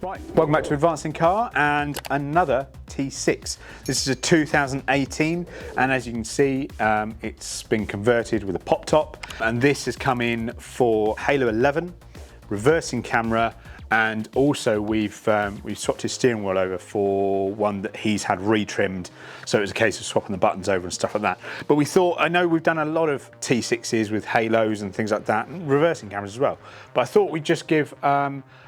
Right, welcome back to Advancing Car and another T6. This is a 2018 and as you can see it's been converted with a pop top, and this has come in for Halo 11, reversing camera, and also we've swapped his steering wheel over for one that he's had retrimmed, so it was a case of swapping the buttons over and stuff like that. But we thought, I know we've done a lot of T6s with Halos and things like that, and reversing cameras as well, but I thought we'd just give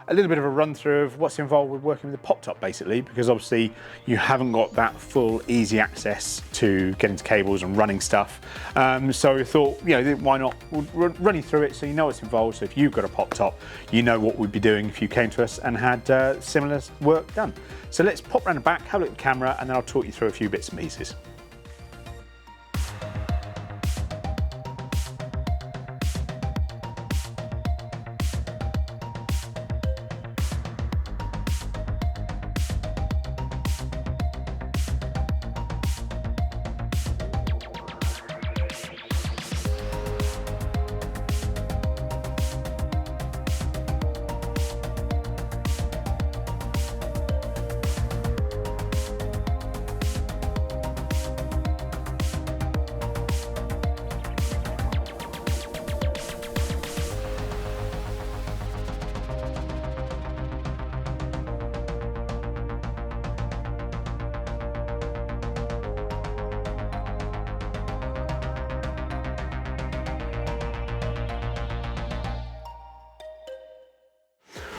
a little bit of a run through of what's involved with working with a pop top, basically, because obviously you haven't got that full easy access to getting to cables and running stuff. So we thought, you know, why not? We'll run you through it so you know what's involved. So if you've got a pop top, you know what we'd be doing if you came to us and had similar work done. So let's pop around the back, have a look at the camera, and then I'll talk you through a few bits and pieces.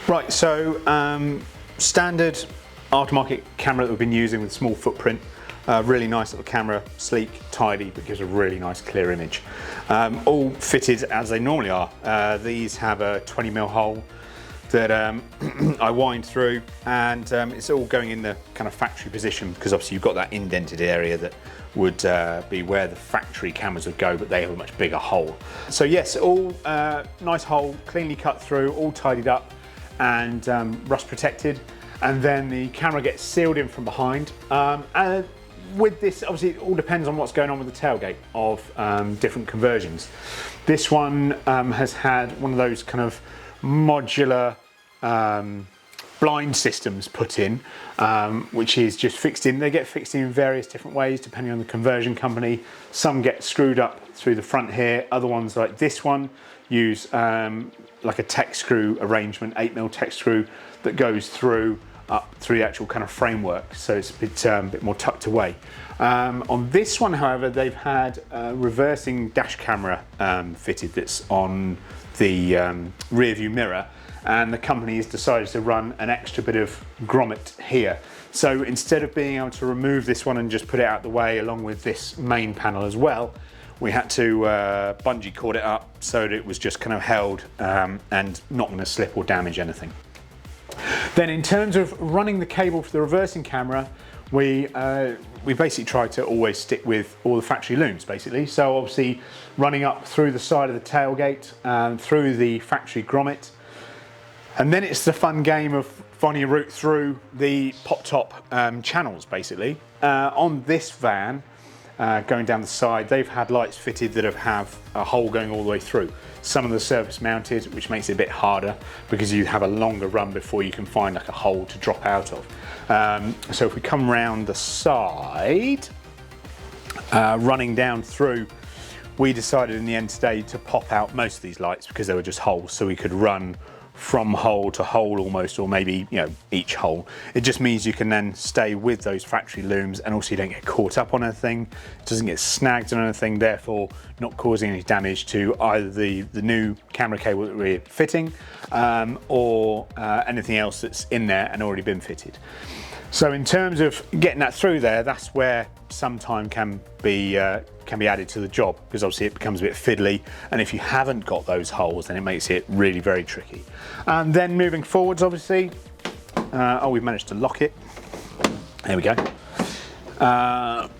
Right, so standard aftermarket camera that we've been using with small footprint, really nice little camera, sleek, tidy, but gives a really nice clear image. All fitted as they normally are. These have a 20mm hole that I wind through, and it's all going in the kind of factory position, because obviously you've got that indented area that would be where the factory cameras would go, but they have a much bigger hole. So yes, all nice hole, cleanly cut through, all tidied up, and rust protected, and then the camera gets sealed in from behind. And with this, obviously it all depends on what's going on with the tailgate of different conversions. This one has had one of those kind of modular blind systems put in, which is just fixed in. They get fixed in various different ways depending on the conversion company. Some get screwed up through the front here, other ones like this one use like a tech screw arrangement, 8mm tech screw that goes through up through the actual kind of framework, so it's a bit more tucked away. On this one, however, they've had a reversing dash camera fitted that's on the rear view mirror, and the company has decided to run an extra bit of grommet here. So instead of being able to remove this one and just put it out the way along with this main panel as well, we had to bungee cord it up so that it was just kind of held and not going to slip or damage anything. Then in terms of running the cable for the reversing camera, we basically try to always stick with all the factory looms, basically. So obviously running up through the side of the tailgate, through the factory grommet, and then it's the fun game of finding a route through the pop-top channels, basically. On this van, going down the side, they've had lights fitted that have a hole going all the way through. Some of the surface mounted, which makes it a bit harder because you have a longer run before you can find like a hole to drop out of. So if we come round the side, running down through, we decided in the end today to pop out most of these lights because they were just holes, so we could run from hole to hole almost, or maybe, you know, each hole. It just means you can then stay with those factory looms, and also you don't get caught up on anything, it doesn't get snagged on anything, therefore not causing any damage to either the new camera cable that we're fitting or anything else that's in there and already been fitted. So in terms of getting that through there, that's where some time can be added to the job, because obviously it becomes a bit fiddly, and if you haven't got those holes, then it makes it really very tricky. And then moving forwards, obviously, we've managed to lock it. There we go.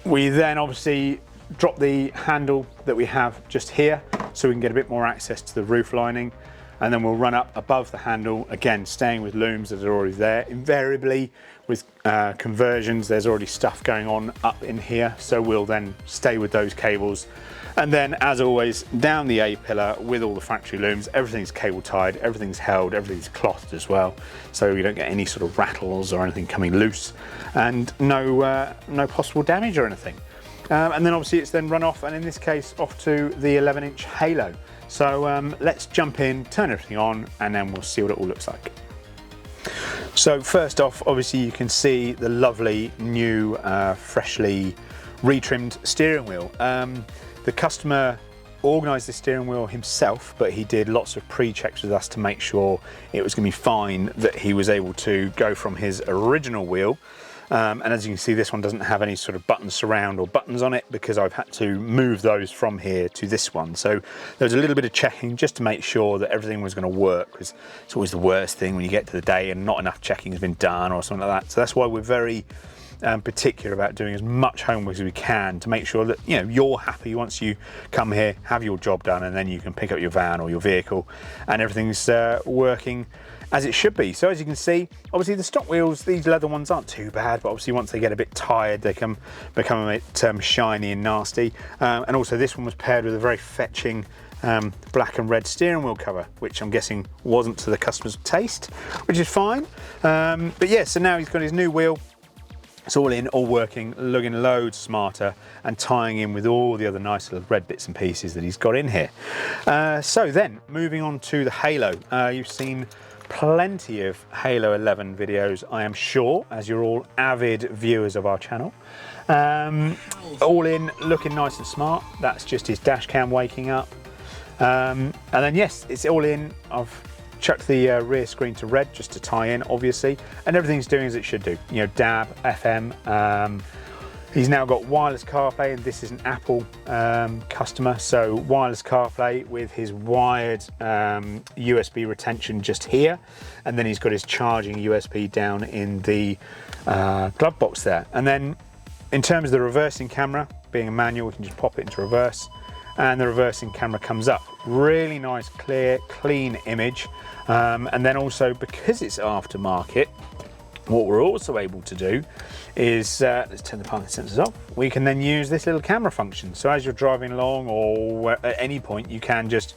We then obviously drop the handle that we have just here, so we can get a bit more access to the roof lining. and then we'll run up above the handle, again staying with looms that are already there. Invariably with conversions, there's already stuff going on up in here, so we'll then stay with those cables. And then, as always, down the A-pillar with all the factory looms, everything's cable tied, everything's held, everything's clothed as well, so you don't get any sort of rattles or anything coming loose, and no possible damage or anything. And then obviously it's then run off, and in this case off to the 11-inch Halo. So let's jump in, turn everything on, and then we'll see what it all looks like. So first off, obviously you can see the lovely new freshly retrimmed steering wheel. The customer organised the steering wheel himself, but he did lots of pre-checks with us to make sure it was going to be fine, that he was able to go from his original wheel. And as you can see, this one doesn't have any sort of button surround or buttons on it, because I've had to move those from here to this one. So there was a little bit of checking just to make sure that everything was going to work, because it's always the worst thing when you get to the day and not enough checking has been done or something like that. So that's why we're very particular about doing as much homework as we can to make sure that you're happy once you come here, have your job done, and then you can pick up your van or your vehicle and everything's working as it should be. So as you can see, obviously the stock wheels, these leather ones aren't too bad, but obviously once they get a bit tired, they can become a bit shiny and nasty. And also this one was paired with a very fetching black and red steering wheel cover, which I'm guessing wasn't to the customer's taste, which is fine. But yeah, so now he's got his new wheel. It's all in, all working, looking loads smarter, and tying in with all the other nice little red bits and pieces that he's got in here. So then, moving on to the Halo. You've seen plenty of Halo 11 videos, I am sure, as you're all avid viewers of our channel. All in, looking nice and smart. That's just his dash cam waking up. And then yes, it's all in. I've chucked the rear screen to red just to tie in, obviously, and everything's doing as it should do. DAB, FM. He's now got wireless CarPlay, and this is an Apple customer, so wireless CarPlay with his wired USB retention just here, and then he's got his charging USB down in the glove box there. And then in terms of the reversing camera, being a manual, we can just pop it into reverse, and the reversing camera comes up. Really nice, clear, clean image. And then also, because it's aftermarket, what we're also able to do is, let's turn the parking sensors off, we can then use this little camera function. So as you're driving along, or at any point, you can just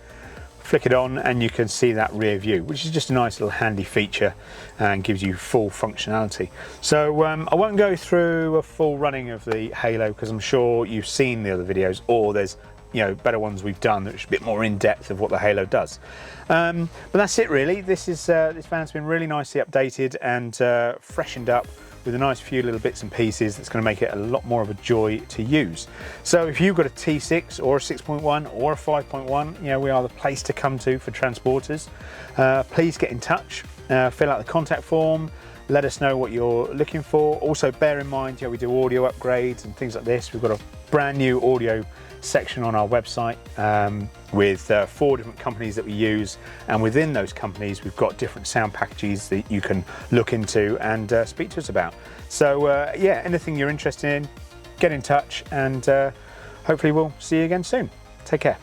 flick it on and you can see that rear view, which is just a nice little handy feature and gives you full functionality. So I won't go through a full running of the Halo, because I'm sure you've seen the other videos, or there's better ones we've done that's a bit more in depth of what the Halo does. But that's it really. This van's been really nicely updated and freshened up with a nice few little bits and pieces that's going to make it a lot more of a joy to use. So if you've got a T6 or a 6.1 or a 5.1, we are the place to come to for transporters. Please get in touch, fill out the contact form, let us know what you're looking for. Also bear in mind, we do audio upgrades and things like this. We've got a brand new audio section on our website with 4 different companies that we use, and within those companies we've got different sound packages that you can look into and speak to us about. So yeah, anything you're interested in, get in touch, and hopefully we'll see you again soon. Take care.